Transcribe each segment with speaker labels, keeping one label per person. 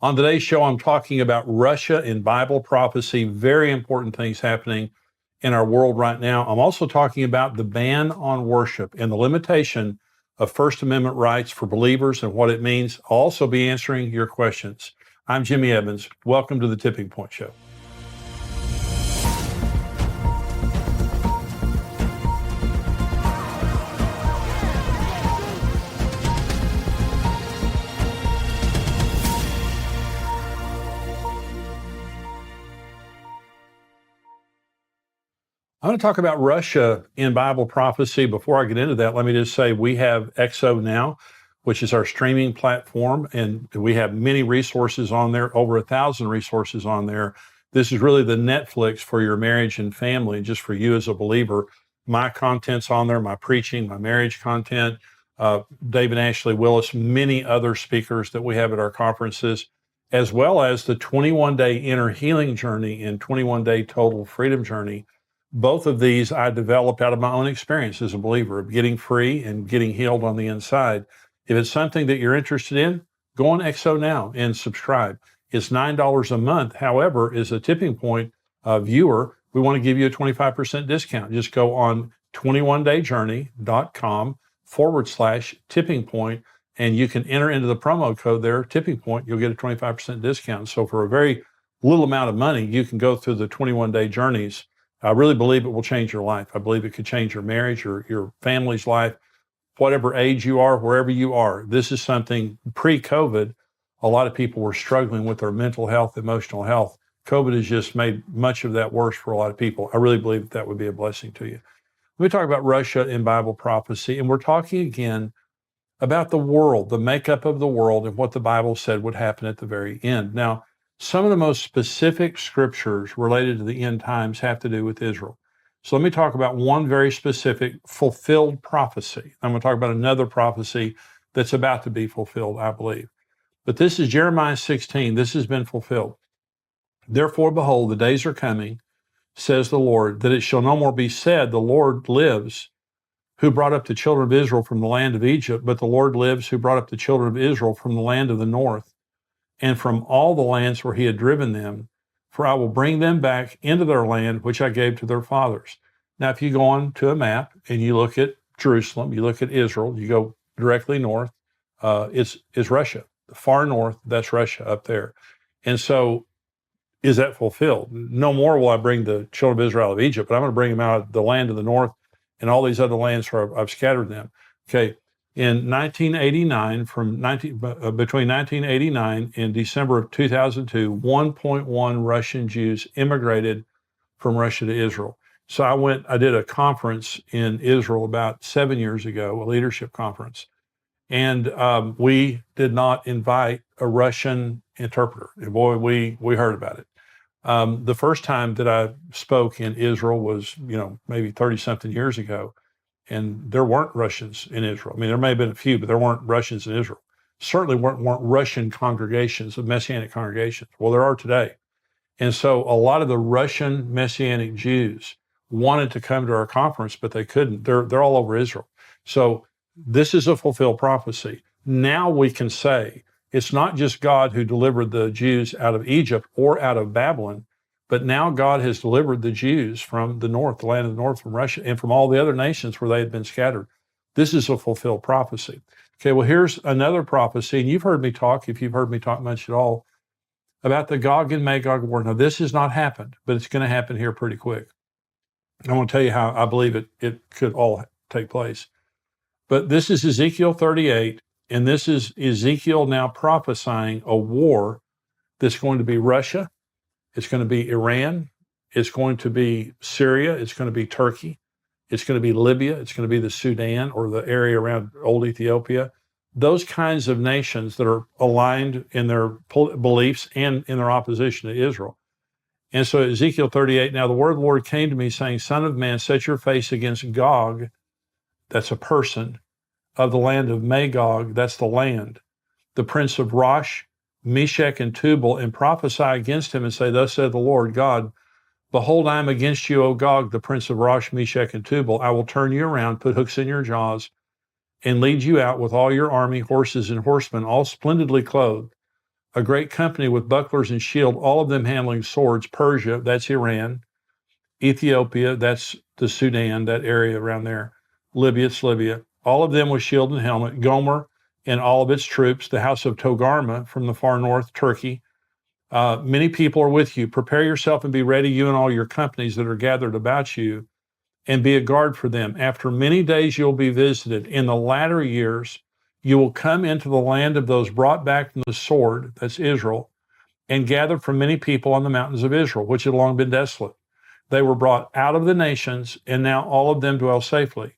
Speaker 1: On today's show, I'm talking about Russia in Bible prophecy, very important things happening in our world right now. I'm also talking about the ban on worship and the limitation of First Amendment rights for believers and what it means. I'll also be answering your questions. I'm Jimmy Evans. Welcome to the Tipping Point Show. I'm going to talk about Russia in Bible prophecy. Before I get into that, let me just say we have XO Now, which is our streaming platform, and we have many resources on there, over 1,000 resources on there. This is really the Netflix for your marriage and family, just for you as a believer. My content's on there, my preaching, my marriage content, David Ashley Willis, many other speakers that we have at our conferences, as well as the 21-day inner healing journey and 21-day total freedom journey. Both of these I developed out of my own experience as a believer of getting free and getting healed on the inside. If it's something that you're interested in, go on XO Now and subscribe. It's $9 a month. However, as a Tipping Point viewer, we want to give you a 25% discount. Just go on 21dayjourney.com/tipping point, and you can enter into the promo code there, Tipping Point. You'll get a 25% discount. So for a very little amount of money, you can go through the 21-day journeys. I really believe it will change your life. I believe it could change your marriage or your family's life, whatever age you are, wherever you are. This is something pre-COVID, a lot of people were struggling with their mental health, emotional health. COVID has just made much of that worse for a lot of people. I really believe that would be a blessing to you. Let me talk about Russia in Bible prophecy, and we're talking again about the world, the makeup of the world, and what the Bible said would happen at the very end. Now, some of the most specific scriptures related to the end times have to do with Israel. So let me talk about one very specific fulfilled prophecy. I'm going to talk about another prophecy that's about to be fulfilled, I believe. But this is Jeremiah 16. This has been fulfilled. Therefore, behold, the days are coming, says the Lord, that it shall no more be said, the Lord lives, who brought up the children of Israel from the land of Egypt, but the Lord lives, who brought up the children of Israel from the land of the north, and from all the lands where he had driven them, for I will bring them back into their land, which I gave to their fathers. Now, if you go on to a map and you look at Jerusalem, you look at Israel, you go directly north, it's Russia. The far north, that's Russia up there. And so is that fulfilled? No more will I bring the children of Israel out of Egypt, but I'm going to bring them out of the land of the north and all these other lands where I've scattered them. Okay. In 1989, between 1989 and December of 2002, 1.1 Russian Jews immigrated from Russia to Israel. So I did a conference in Israel about 7 years ago, a leadership conference, and we did not invite a Russian interpreter. And boy, we heard about it. The first time that I spoke in Israel was, maybe 30-something years ago. And there weren't Russians in Israel. I mean, there may have been a few, but there weren't Russians in Israel. Certainly weren't Russian congregations, of Messianic congregations. Well, there are today. And so a lot of the Russian Messianic Jews wanted to come to our conference, but they couldn't. They're all over Israel. So this is a fulfilled prophecy. Now we can say it's not just God who delivered the Jews out of Egypt or out of Babylon, but now God has delivered the Jews from the north, the land of the north, from Russia, and from all the other nations where they had been scattered. This is a fulfilled prophecy. Okay, well, here's another prophecy, and you've heard me talk, if you've heard me talk much at all, about the Gog and Magog war. Now, this has not happened, but it's going to happen here pretty quick. I want to tell you how I believe it could all take place. But this is Ezekiel 38, and this is Ezekiel now prophesying a war that's going to be Russia. It's going to be Iran. It's going to be Syria. It's going to be Turkey. It's going to be Libya. It's going to be the Sudan or the area around old Ethiopia. Those kinds of nations that are aligned in their beliefs and in their opposition to Israel. And so Ezekiel 38, now the word of the Lord came to me saying, Son of man, set your face against Gog, that's a person, of the land of Magog, that's the land, the prince of Rosh, Meshech, and Tubal, and prophesy against him and say, Thus saith the Lord God, Behold, I am against you, O Gog, the prince of Rosh, Meshech, and Tubal. I will turn you around, put hooks in your jaws, and lead you out with all your army, horses and horsemen, all splendidly clothed. a great company with bucklers and shield, all of them handling swords. Persia, that's Iran. Ethiopia, that's the Sudan, that area around there. Libya, it's Libya. All of them with shield and helmet. Gomer and all of its troops. The house of Togarmah from the far north, Turkey. Many people are with you. Prepare yourself and be ready, you and all your companies that are gathered about you, and be a guard for them. After many days you'll be visited. In the latter years, you will come into the land of those brought back from the sword, that's Israel, and gathered from many people on the mountains of Israel, which had long been desolate. They were brought out of the nations, and now all of them dwell safely.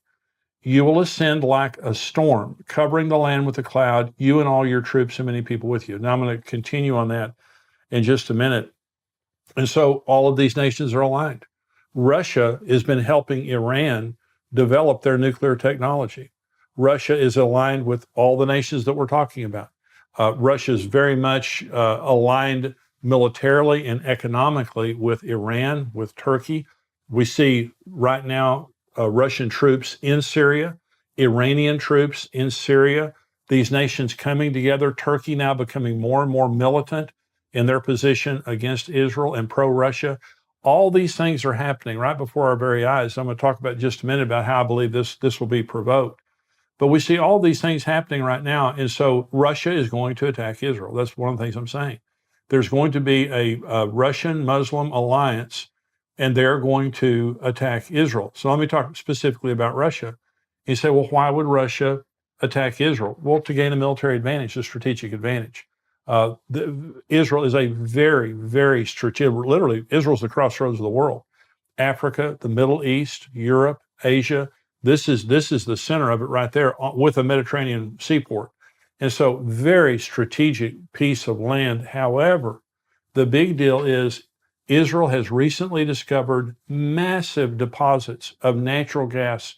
Speaker 1: You will ascend like a storm, covering the land with a cloud, you and all your troops and many people with you. Now I'm going to continue on that in just a minute. And so all of these nations are aligned. Russia has been helping Iran develop their nuclear technology. Russia is aligned with all the nations that we're talking about. Russia is very much aligned militarily and economically with Iran, with Turkey. We see right now Russian troops in Syria, Iranian troops in Syria, these nations coming together, Turkey now becoming more and more militant in their position against Israel and pro-Russia. All these things are happening right before our very eyes. I'm going to talk about in just a minute about how I believe this will be provoked. But we see all these things happening right now. And so Russia is going to attack Israel. That's one of the things I'm saying. There's going to be a Russian-Muslim alliance, and they're going to attack Israel. So let me talk specifically about Russia. You say, well, why would Russia attack Israel? Well, to gain a military advantage, a strategic advantage. Israel is a very, very strategic, literally, Israel's the crossroads of the world. Africa, the Middle East, Europe, Asia, this is the center of it right there with a Mediterranean seaport. And so very strategic piece of land. However, the big deal is Israel has recently discovered massive deposits of natural gas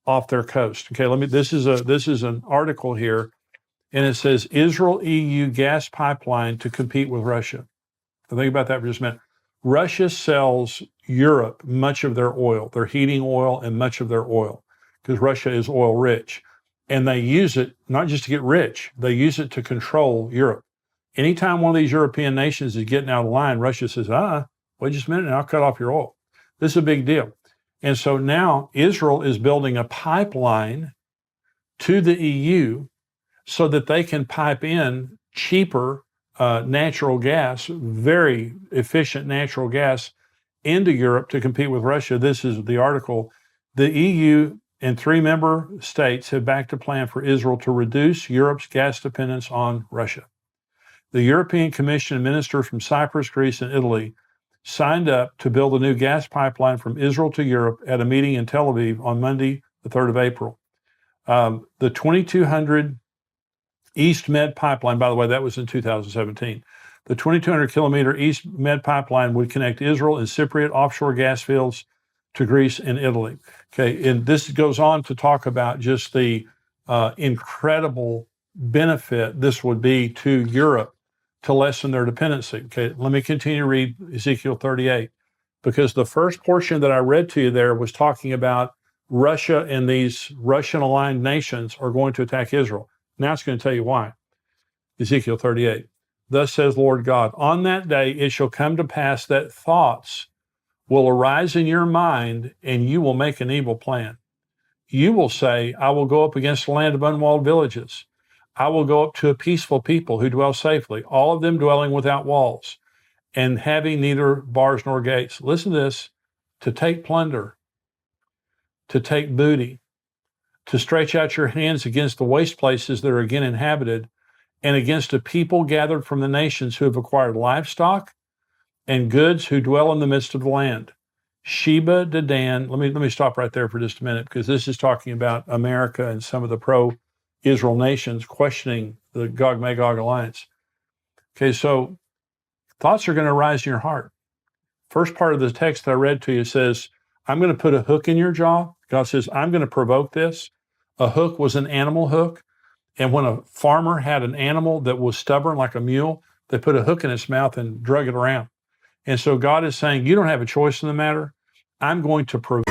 Speaker 1: off their coast. Okay, this is an article here, and it says Israel EU gas pipeline to compete with Russia. So think about that for just a minute. Russia sells Europe much of their oil, their heating oil and much of their oil, because Russia is oil rich. And they use it not just to get rich, they use it to control Europe. Anytime one of these European nations is getting out of line, Russia says, wait just a minute and I'll cut off your oil. This is a big deal. And so now Israel is building a pipeline to the EU so that they can pipe in cheaper natural gas, very efficient natural gas into Europe to compete with Russia. This is the article. The EU and 3 member states have backed a plan for Israel to reduce Europe's gas dependence on Russia. The European Commission ministers from Cyprus, Greece, and Italy signed up to build a new gas pipeline from Israel to Europe at a meeting in Tel Aviv on Monday, the 3rd of April. The 2,200 East Med pipeline, by the way, that was in 2017. The 2,200 kilometer East Med pipeline would connect Israel and Cypriot offshore gas fields to Greece and Italy. Okay, and this goes on to talk about just the incredible benefit this would be to Europe to lessen their dependency. Okay, let me continue to read Ezekiel 38, because the first portion that I read to you there was talking about Russia and these Russian-aligned nations are going to attack Israel. Now it's going to tell you why. Ezekiel 38. Thus says Lord God, on that day it shall come to pass that thoughts will arise in your mind, and you will make an evil plan. You will say, I will go up against a land of unwalled villages. I will go up to a peaceful people who dwell safely, all of them dwelling without walls, and having neither bars nor gates. Listen to this, to take plunder, to take booty, to stretch out your hands against the waste places that are again inhabited, and against a people gathered from the nations who have acquired livestock and goods who dwell in the midst of the land. Sheba, Dedan, let me stop right there for just a minute, because this is talking about America and some of the pro-Israel nations questioning the Gog-Magog alliance. Okay, so thoughts are going to arise in your heart. First part of the text that I read to you says, I'm going to put a hook in your jaw. God says, I'm going to provoke this. A hook was an animal hook. And when a farmer had an animal that was stubborn like a mule, they put a hook in its mouth and drug it around. And so God is saying, you don't have a choice in the matter. I'm going to provoke.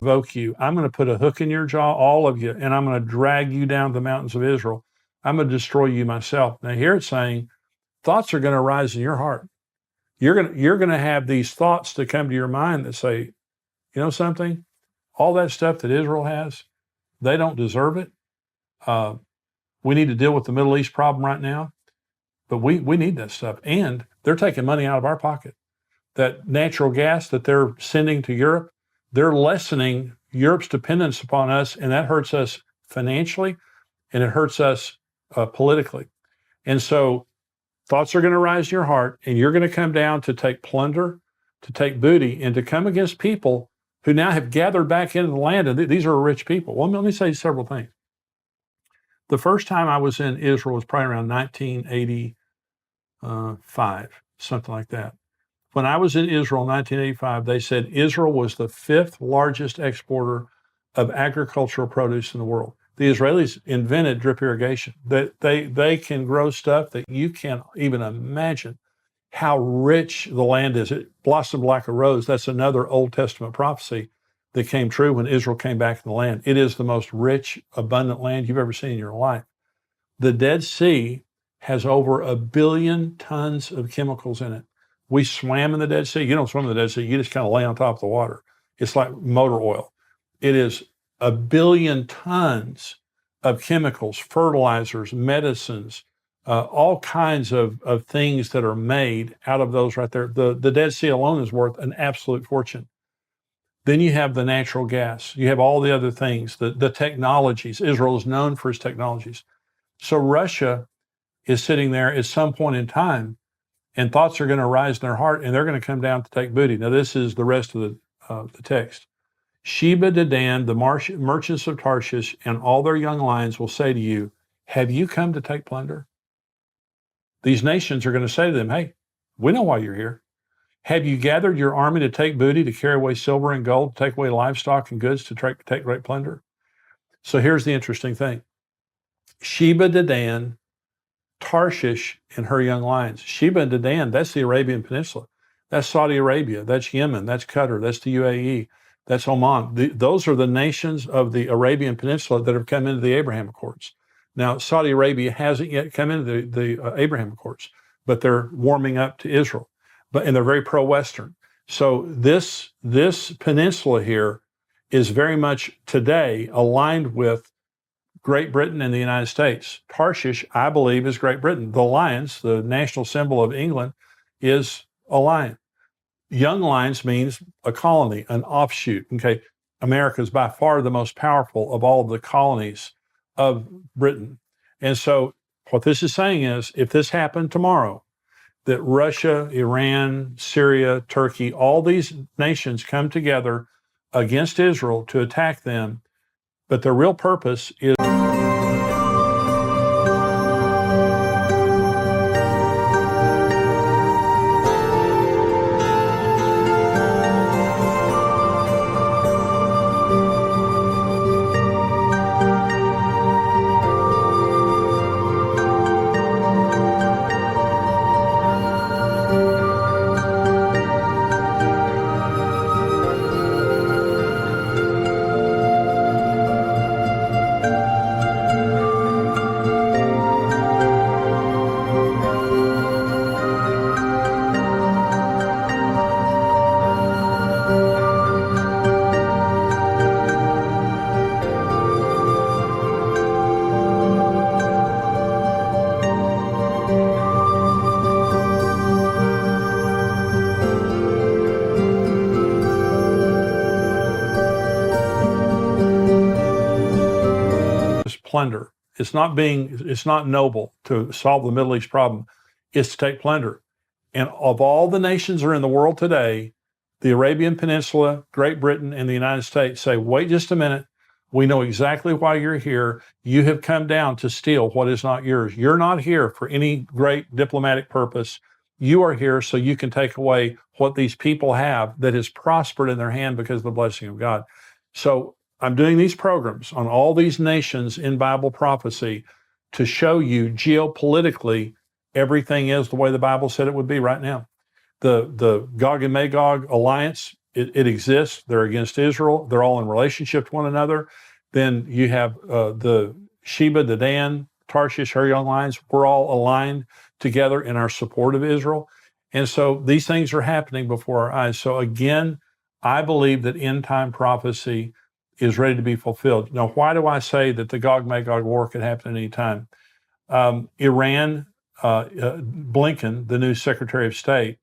Speaker 1: provoke you. I'm going to put a hook in your jaw, all of you, and I'm going to drag you down the mountains of Israel. I'm going to destroy you myself. Now here it's saying thoughts are going to arise in your heart. You're going to have these thoughts that come to your mind that say, you know something? All that stuff that Israel has, they don't deserve it. We need to deal with the Middle East problem right now, but we need that stuff. And they're taking money out of our pocket. That natural gas that they're sending to Europe, they're lessening Europe's dependence upon us, and that hurts us financially, and it hurts us politically. And so thoughts are going to rise in your heart, and you're going to come down to take plunder, to take booty, and to come against people who now have gathered back into the land. And these are rich people. Well, let me say several things. The first time I was in Israel was probably around 1985, something like that. When I was in Israel in 1985, they said Israel was the 5th largest exporter of agricultural produce in the world. The Israelis invented drip irrigation. They can grow stuff that you can't even imagine how rich the land is. It blossomed like a rose. That's another Old Testament prophecy that came true when Israel came back in the land. It is the most rich, abundant land you've ever seen in your life. The Dead Sea has over 1 billion tons of chemicals in it. We swam in the Dead Sea. You don't swim in the Dead Sea. You just kind of lay on top of the water. It's like motor oil. It is 1 billion tons of chemicals, fertilizers, medicines, all kinds of things that are made out of those right there. The Dead Sea alone is worth an absolute fortune. Then you have the natural gas. You have all the other things, the technologies. Israel is known for its technologies. So Russia is sitting there at some point in time, and thoughts are going to arise in their heart, and they're going to come down to take booty. Now, this is the rest of the text. Sheba, Dedan, the merchants of Tarshish, and all their young lions will say to you, have you come to take plunder? These nations are going to say to them, hey, we know why you're here. Have you gathered your army to take booty, to carry away silver and gold, to take away livestock and goods, to take great plunder? So here's the interesting thing. Sheba, Dedan, Tarshish, and her young lions. Sheba and Dedan, that's the Arabian Peninsula. That's Saudi Arabia. That's Yemen. That's Qatar. That's the UAE. That's Oman. Those are the nations of the Arabian Peninsula that have come into the Abraham Accords. Now, Saudi Arabia hasn't yet come into the Abraham Accords, but they're warming up to Israel. And they're very pro-Western. So this peninsula here is very much today aligned with Great Britain and the United States. Tarshish, I believe, is Great Britain. The lions, the national symbol of England, is a lion. Young lions means a colony, an offshoot. Okay, America is by far the most powerful of all of the colonies of Britain. And so what this is saying is, if this happened tomorrow, that Russia, Iran, Syria, Turkey, all these nations come together against Israel to attack them, but their real purpose is plunder. It's not noble to solve the Middle East problem. It's to take plunder. And of all the nations that are in the world today, the Arabian Peninsula, Great Britain, and the United States say, wait just a minute. We know exactly why you're here. You have come down to steal what is not yours. You're not here for any great diplomatic purpose. You are here so you can take away what these people have that has prospered in their hand because of the blessing of God. So I'm doing these programs on all these nations in Bible prophecy to show you geopolitically everything is the way the Bible said it would be right now. The Gog and Magog alliance it exists. They're against Israel. They're all in relationship to one another. Then you have the Sheba, the Dan, Tarshish, her young lions. We're all aligned together in our support of Israel. And so these things are happening before our eyes. So again, I believe that end time prophecy is ready to be fulfilled. Now, why do I say that the Gog-Magog war could happen at any time? Iran, Blinken, the new Secretary of State,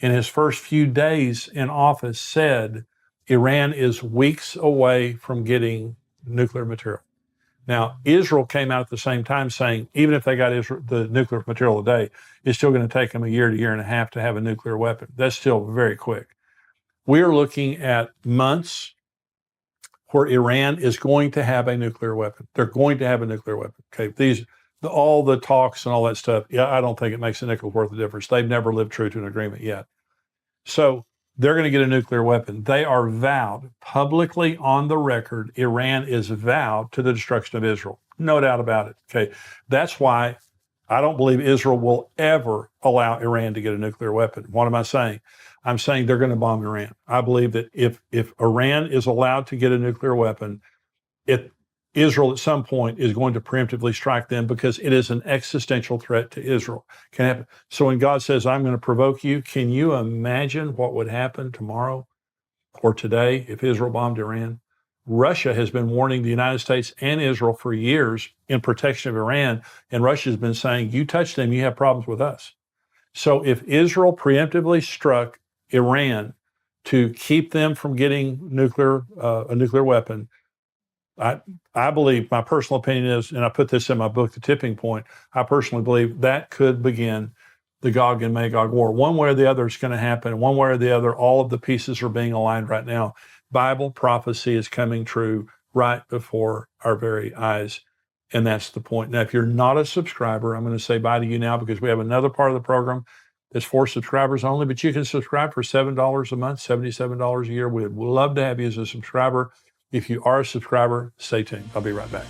Speaker 1: in his first few days in office said Iran is weeks away from getting nuclear material. Now, Israel came out at the same time saying, even if they got the nuclear material today, it's still going to take them a year to year and a half to have a nuclear weapon. That's still very quick. We're looking at months where Iran is going to have a nuclear weapon. They're going to have a nuclear weapon. Okay, all the talks and all that stuff, yeah, I don't think it makes a nickel worth of difference. They've never lived true to an agreement yet. So they're going to get a nuclear weapon. They are vowed publicly on the record. Iran is vowed to the destruction of Israel. No doubt about it. Okay. That's why I don't believe Israel will ever allow Iran to get a nuclear weapon. What am I saying? I'm saying they're going to bomb Iran. I believe that if Iran is allowed to get a nuclear weapon, Israel at some point is going to preemptively strike them because it is an existential threat to Israel. Can happen. So when God says, I'm going to provoke you, can you imagine what would happen tomorrow or today if Israel bombed Iran? Russia has been warning the United States and Israel for years in protection of Iran, and Russia has been saying, you touch them, you have problems with us. So if Israel preemptively struck Iran to keep them from getting a nuclear weapon, I believe, my personal opinion is, and I put this in my book, The Tipping Point, I personally believe that could begin the Gog and Magog war. One way or the other is going to happen. One way or the other, all of the pieces are being aligned right now. Bible prophecy is coming true right before our very eyes. And that's the point. Now, if you're not a subscriber, I'm going to say bye to you now because we have another part of the program that's for subscribers only, but you can subscribe for $7 a month, $77 a year. We'd love to have you as a subscriber. If you are a subscriber, stay tuned. I'll be right back.